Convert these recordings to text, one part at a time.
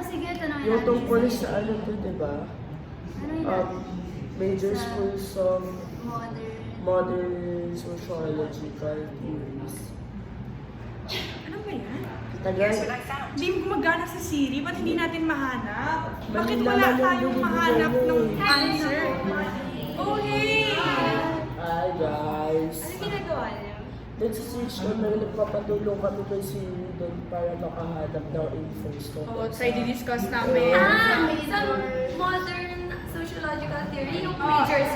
sige, tanongin Yung natin. tungkol sa ano to, diba? Ano yun? Major Sa schools of modern. modern sociological theories. Ano ba yan? Tagal. Hindi mo gumagana sa Siri, ba't hindi natin mahanap? Bakit Mali wala naman yung tayong binibigay mahanap mo ng eh. answer? Oh, hey! Hi guys. Ano ginagawa niyo? Nagsisearch kami, nagpapatulong kami kay Siri doon para makahanap ng infos ko. Oo, so i-discuss namin. Some modern sociological theory, yung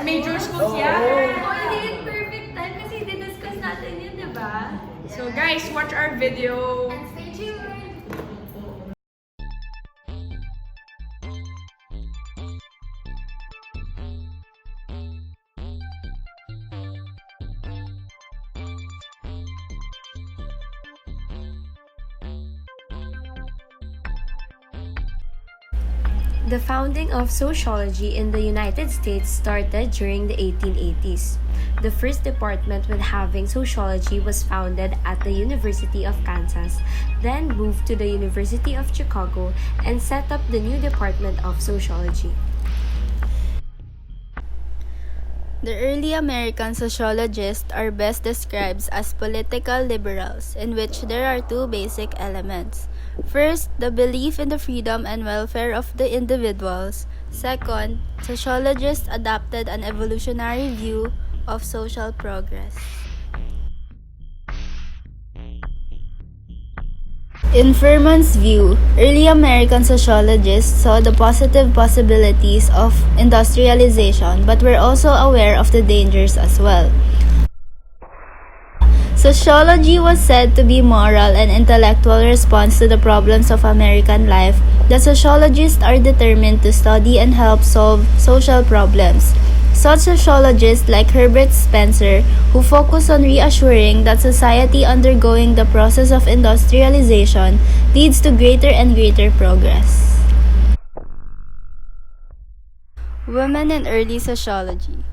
Major schools Oo. yan. Oh, hindi yun perfect time kasi di-discuss natin yun, diba? So guys, watch our video. And stay tuned! The founding of sociology in the United States started during the 1880s. The first department with having sociology was founded at the University of Kansas, then moved to the University of Chicago, and set up the new department of sociology. The early American sociologists are best described as political liberals, in which there are two basic elements. First, the belief in the freedom and welfare of the individuals. Second, sociologists adopted an evolutionary view of social progress. In Furman's view, early American sociologists saw the positive possibilities of industrialization but were also aware of the dangers as well. Sociology was said to be moral and intellectual response to the problems of American life. The sociologists are determined to study and help solve social problems. Such sociologists like Herbert Spencer, who focus on reassuring that society undergoing the process of industrialization leads to greater and greater progress. Women in early sociology.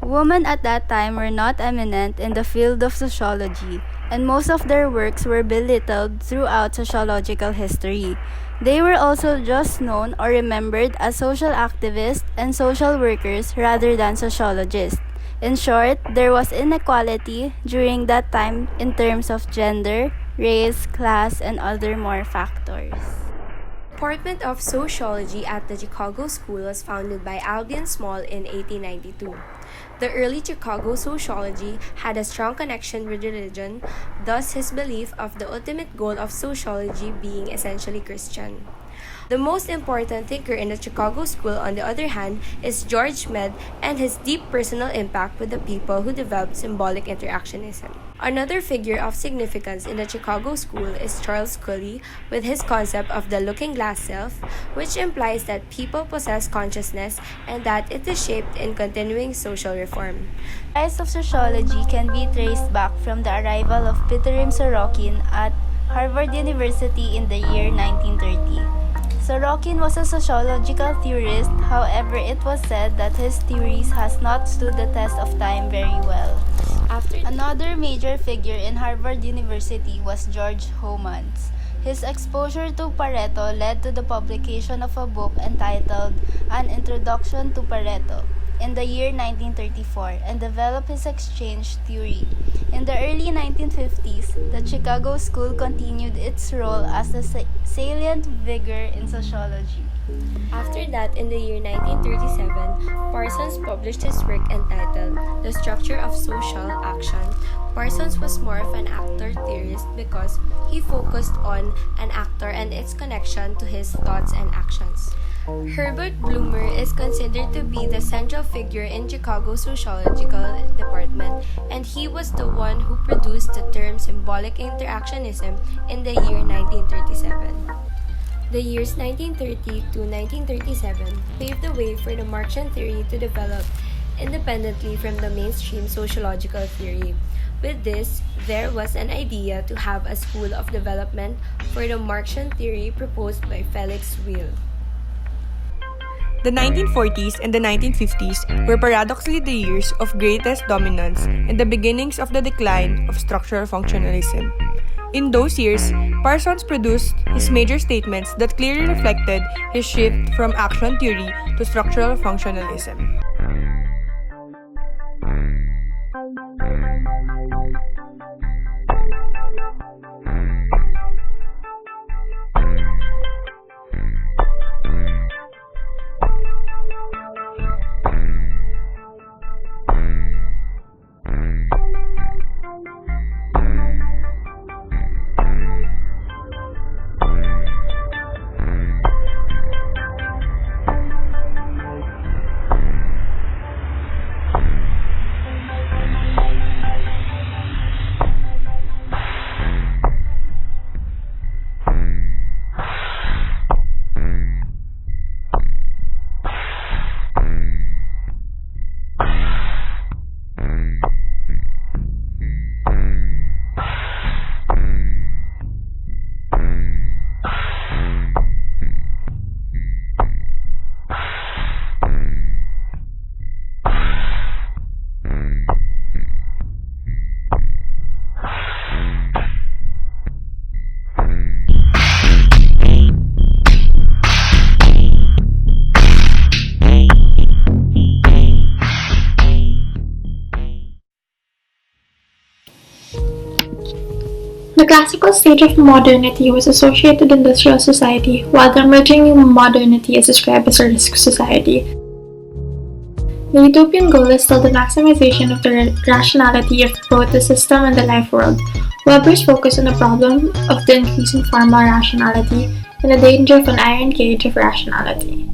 Women at that time were not eminent in the field of sociology, and most of their works were belittled throughout sociological history. They were also just known or remembered as social activists and social workers rather than sociologists. In short, there was inequality during that time in terms of gender, race, class, and other more factors. The Department of Sociology at the Chicago School was founded by Albion Small in 1892. The early Chicago sociology had a strong connection with religion, thus his belief of the ultimate goal of sociology being essentially Christian. The most important thinker in the Chicago School, on the other hand, is George Mead and his deep personal impact with the people who developed symbolic interactionism. Another figure of significance in the Chicago School is Charles Cooley with his concept of the looking glass self, which implies that people possess consciousness and that it is shaped in continuing social reform. The rise of sociology can be traced back from the arrival of Pitirim Sorokin at Harvard University in the year 1930. Sorokin was a sociological theorist, however it was said that his theories has not stood the test of time very well. Another major figure in Harvard University was George Homans. His exposure to Pareto led to the publication of a book entitled An Introduction to Pareto in the year 1934 and developed his exchange theory. In the early 1950s, the Chicago School continued its role as a salient figure in sociology. After that, in the year 1937, Parsons published his work entitled The Structure of Social Action. Parsons was more of an actor theorist because he focused on an actor and its connection to his thoughts and actions. Herbert Bloomer is considered to be the central figure in Chicago's sociological department, and he was the one who produced the term symbolic interactionism in the year 1937. The years 1930 to 1937 paved the way for the Marxian theory to develop independently from the mainstream sociological theory. With this, there was an idea to have a school of development for the Marxian theory proposed by Felix Weil. The 1940s and the 1950s were paradoxically the years of greatest dominance and the beginnings of the decline of structural functionalism. In those years, Parsons produced his major statements that clearly reflected his shift from action theory to structural functionalism. The classical stage of modernity was associated industrial society, while the emerging modernity is described as a risk society. The utopian goal is still the maximization of the rationality of both the system and the life world. Weber's focus on the problem of the increasing formal rationality and the danger of an iron cage of rationality.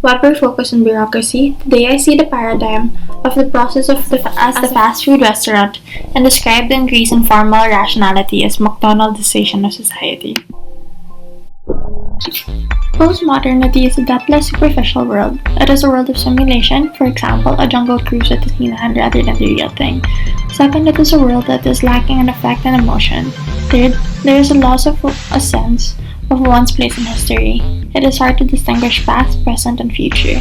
Weber focused on bureaucracy. Today I see the paradigm of the process of as the fast food restaurant and describe the increase in formal rationality as McDonaldization of society. Postmodernity is a depthless, superficial world. It is a world of simulation, for example, a jungle cruise at Disneyland rather than the real thing. Second, it is a world that is lacking in affect and emotion. Third, there is a loss of a sense of one's place in history. It is hard to distinguish past, present, and future.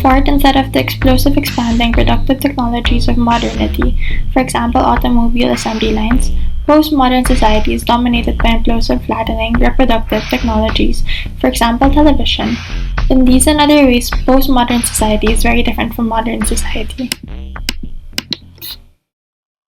Fourth, instead of the explosive, expanding, productive technologies of modernity, for example, automobile assembly lines, postmodern society is dominated by implosive, flattening, reproductive technologies, for example, television. In these and other ways, postmodern society is very different from modern society.